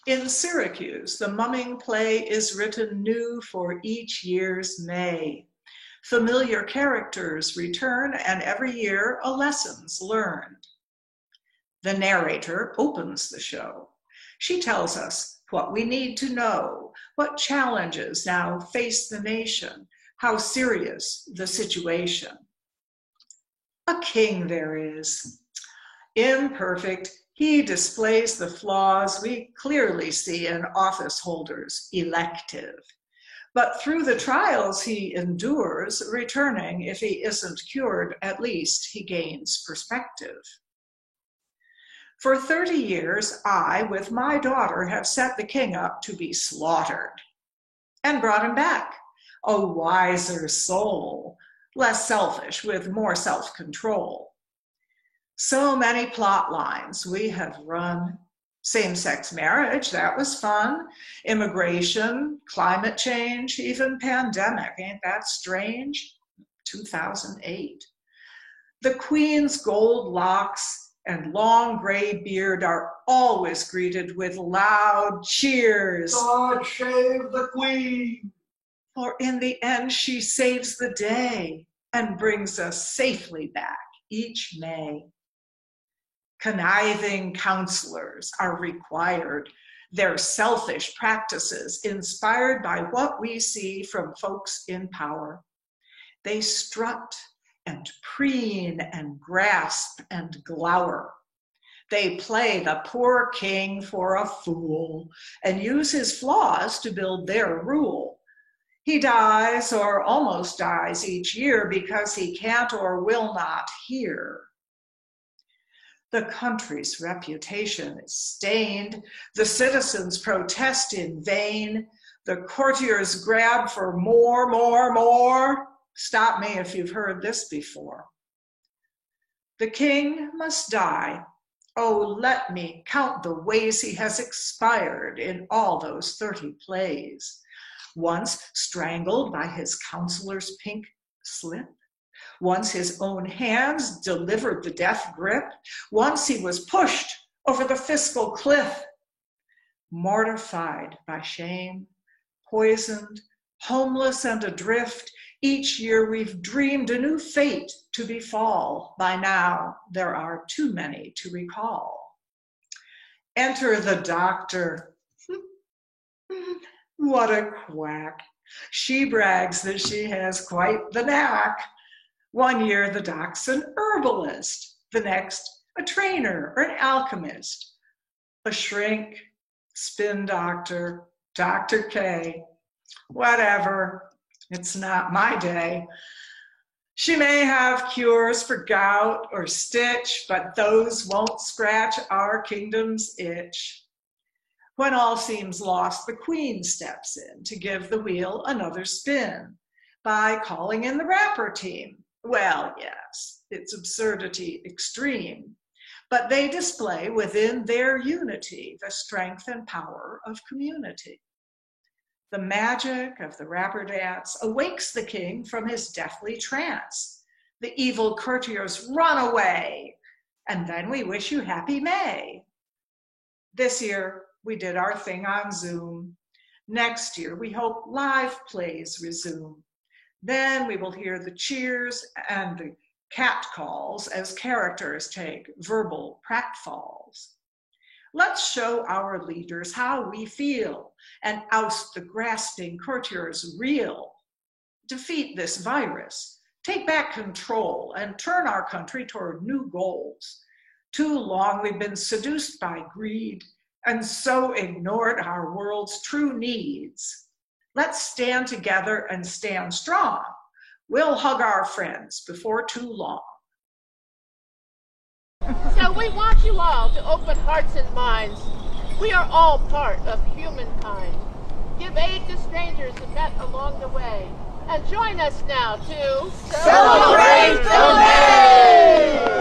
In Syracuse, the mumming play is written new for each year's May. Familiar characters return, and every year a lesson's learned. The narrator opens the show. She tells us what we need to know, what challenges now face the nation, how serious the situation. A king there is. Imperfect, he displays the flaws we clearly see in office holders, elective. But through the trials he endures, returning, if he isn't cured, at least he gains perspective. For 30 years, I, with my daughter, have set the king up to be slaughtered and brought him back, a wiser soul, less selfish, with more self-control. So many plot lines we have run. Same-sex marriage, that was fun. Immigration, climate change, even pandemic, ain't that strange? 2008. The Queen's gold locks and long gray beard are always greeted with loud cheers. God save the Queen! For in the end, she saves the day and brings us safely back each May. Conniving counselors are required, their selfish practices inspired by what we see from folks in power. They strut and preen and grasp and glower. They play the poor king for a fool and use his flaws to build their rule. He dies or almost dies each year because he can't or will not hear. The country's reputation is stained. The citizens protest in vain. The courtiers grab for more, more, more. Stop me if you've heard this before. The king must die. Oh, let me count the ways he has expired in all those 30 plays. Once strangled by his counselor's pink slip. Once his own hands delivered the death grip. Once he was pushed over the fiscal cliff. Mortified by shame, poisoned, homeless and adrift, each year we've dreamed a new fate to befall. By now, there are too many to recall. Enter the doctor. What a quack. She brags that she has quite the knack. One year the doc's an herbalist, the next a trainer or an alchemist, a shrink, spin doctor, Dr. K. Whatever, it's not my day. She may have cures for gout or stitch, but those won't scratch our kingdom's itch. When all seems lost, the Queen steps in to give the wheel another spin by calling in the rapper team. Well, yes, it's absurdity extreme, but they display within their unity the strength and power of community. The magic of the rapper dance awakes the king from his deathly trance. The evil courtiers run away, and then we wish you happy May. This year, we did our thing on Zoom. Next year, we hope live plays resume. Then we will hear the cheers and the cat calls as characters take verbal pratfalls. Let's show our leaders how we feel and oust the grasping courtiers real. Defeat this virus, take back control, and turn our country toward new goals. Too long we've been seduced by greed and so ignored our world's true needs. Let's stand together and stand strong. We'll hug our friends before too long. So we want you all to open hearts and minds. We are all part of humankind. Give aid to strangers met along the way. And join us now to Celebrate the May!